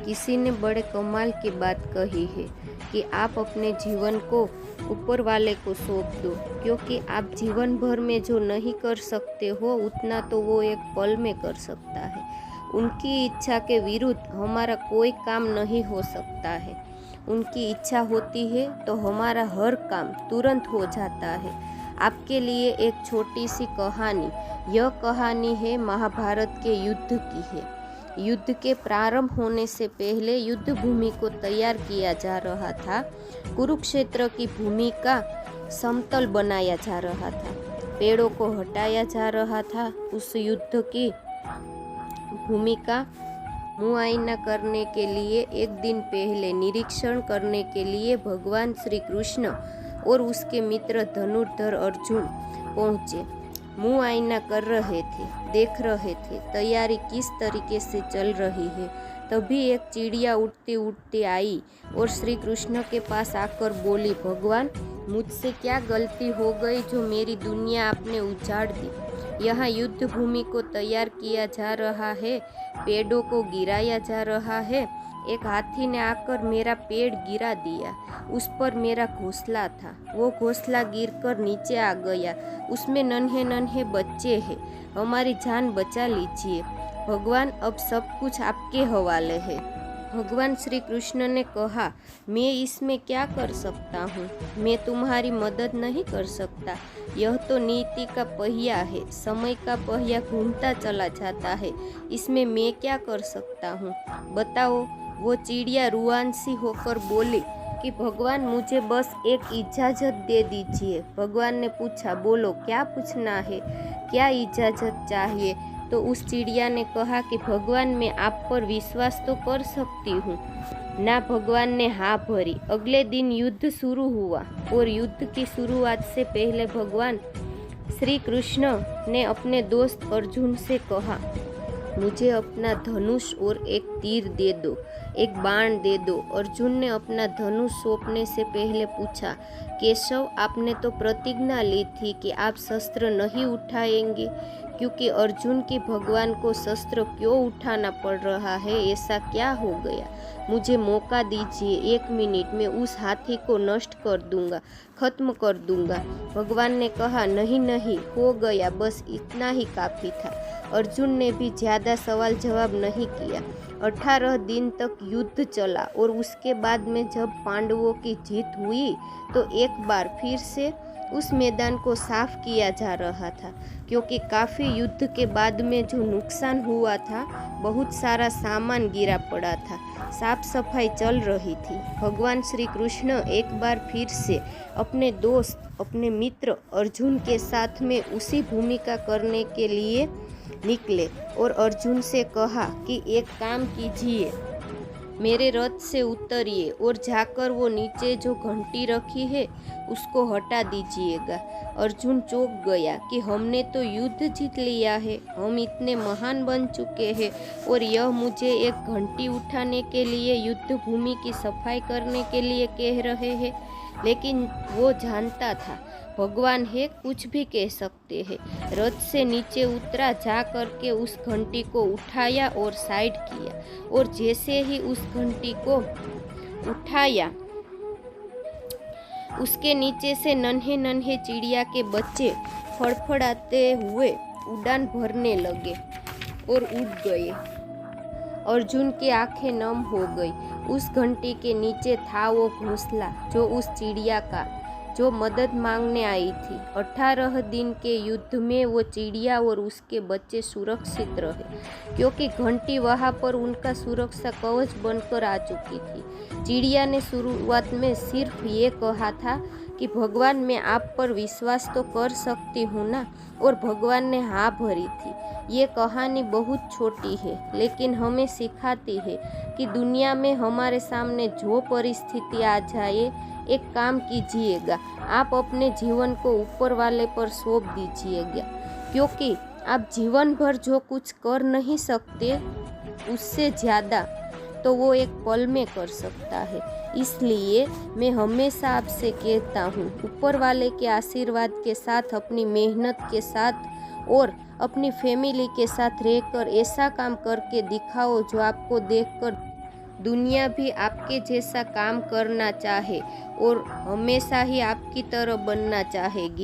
किसी ने बड़े कमाल की बात कही है कि आप अपने जीवन को ऊपर वाले को सौंप दो, क्योंकि आप जीवन भर में जो नहीं कर सकते हो उतना तो वो एक पल में कर सकता है। उनकी इच्छा के विरुद्ध हमारा कोई काम नहीं हो सकता है। उनकी इच्छा होती है तो हमारा हर काम तुरंत हो जाता है। आपके लिए एक छोटी सी कहानी, यह कहानी है महाभारत के युद्ध की है। युद्ध के प्रारंभ होने से पहले युद्ध भूमि को तैयार किया जा रहा था। कुरुक्षेत्र की भूमि का समतल बनाया जा रहा था, पेड़ों को हटाया जा रहा था। उस युद्ध की भूमि का मुआयना करने के लिए एक दिन पहले निरीक्षण करने के लिए भगवान श्री कृष्ण और उसके मित्र धनुर्धर अर्जुन पहुँचे। मुआयना कर रहे थे, देख रहे थे तैयारी किस तरीके से चल रही है। तभी एक चिड़िया उड़ती उड़ती आई और श्री कृष्ण के पास आकर बोली, भगवान, मुझसे क्या गलती हो गई जो मेरी दुनिया आपने उजाड़ दी। यहाँ युद्ध भूमि को तैयार किया जा रहा है, पेड़ों को गिराया जा रहा है। एक हाथी ने आकर मेरा पेड़ गिरा दिया। उस पर मेरा घोंसला था, वो घोंसला गिरकर नीचे आ गया। उसमें नन्हे नन्हे बच्चे हैं। हमारी जान बचा लीजिए भगवान, अब सब कुछ आपके हवाले है। भगवान श्री कृष्ण ने कहा, मैं इसमें क्या कर सकता हूँ? मैं तुम्हारी मदद नहीं कर सकता। यह तो नीति का पहिया है, समय का पहिया घूमता चला जाता है। इसमें मैं क्या कर सकता हूँ, बताओ। वो चिड़िया रुआंसी होकर बोली कि भगवान, मुझे बस एक इजाज़त दे दीजिए। भगवान ने पूछा, बोलो क्या पूछना है, क्या इजाज़त चाहिए? तो उस चिड़िया ने कहा कि भगवान, मैं आप पर विश्वास तो कर सकती हूँ ना। भगवान ने हाँ भरी। अगले दिन युद्ध शुरू हुआ और युद्ध की शुरुआत से पहले भगवान श्री कृष्ण ने अपने दोस्त अर्जुन से कहा, मुझे अपना धनुष और एक तीर दे दो, एक बाण दे दो। अर्जुन ने अपना धनुष सौंपने से पहले पूछा, केशव, आपने तो प्रतिज्ञा ली थी कि आप शस्त्र नहीं उठाएंगे, क्योंकि अर्जुन की भगवान को शस्त्र क्यों उठाना पड़ रहा है? ऐसा क्या हो गया? मुझे मौका दीजिए, 1 मिनट में उस हाथी को नष्ट कर दूंगा, खत्म कर दूंगा। भगवान ने कहा, नहीं नहीं, हो गया, बस इतना ही काफ़ी था। अर्जुन ने भी ज़्यादा सवाल जवाब नहीं किया। 18 दिन तक युद्ध चला और उसके बाद में जब पांडवों की जीत हुई तो एक बार फिर से उस मैदान को साफ किया जा रहा था, क्योंकि काफ़ी युद्ध के बाद में जो नुकसान हुआ था, बहुत सारा सामान गिरा पड़ा था। साफ सफाई चल रही थी। भगवान श्री कृष्ण एक बार फिर से अपने दोस्त, अपने मित्र अर्जुन के साथ में उसी भूमिका करने के लिए निकले और अर्जुन से कहा कि एक काम कीजिए, मेरे रथ से उतरिए और जाकर वो नीचे जो घंटी रखी है उसको हटा दीजिएगा। अर्जुन चौंक गया कि हमने तो युद्ध जीत लिया है, हम इतने महान बन चुके हैं और यह मुझे एक घंटी उठाने के लिए, युद्ध भूमि की सफाई करने के लिए कह रहे हैं। लेकिन वो जानता था भगवान है, कुछ भी कह सकते हैं। रथ से नीचे उतरा, जा करके उस घंटी को उठाया और साइड किया, और जैसे ही उस घंटी को उठाया, उसके नीचे से नन्हे नन्हे चिड़िया के बच्चे फड़फड़ाते हुए उड़ान भरने लगे और उड़ गए। अर्जुन की आंखें नम हो गई। उस घंटी के नीचे था वो घोंसला, जो उस चिड़िया का, जो मदद मांगने आई थी। 18 दिन के युद्ध में वो चिड़िया और उसके बच्चे सुरक्षित रहे, क्योंकि घंटी वहाँ पर उनका सुरक्षा कवच बनकर आ चुकी थी। चिड़िया ने शुरुआत में सिर्फ ये कहा था कि भगवान, मैं आप पर विश्वास तो कर सकती हूँ ना, और भगवान ने हाँ भरी थी। ये कहानी बहुत छोटी है, लेकिन हमें सिखाती है कि दुनिया में हमारे सामने जो परिस्थिति आ जाए, एक काम कीजिएगा, आप अपने जीवन को ऊपर वाले पर सौंप दीजिएगा, क्योंकि आप जीवन भर जो कुछ कर नहीं सकते, उससे ज़्यादा तो वो एक पल में कर सकता है। इसलिए मैं हमेशा आपसे कहता हूँ, ऊपर वाले के आशीर्वाद के साथ, अपनी मेहनत के साथ और अपनी फैमिली के साथ रहकर ऐसा काम करके दिखाओ जो आपको देखकर दुनिया भी आपके जैसा काम करना चाहे और हमेशा ही आपकी तरह बनना चाहेगी।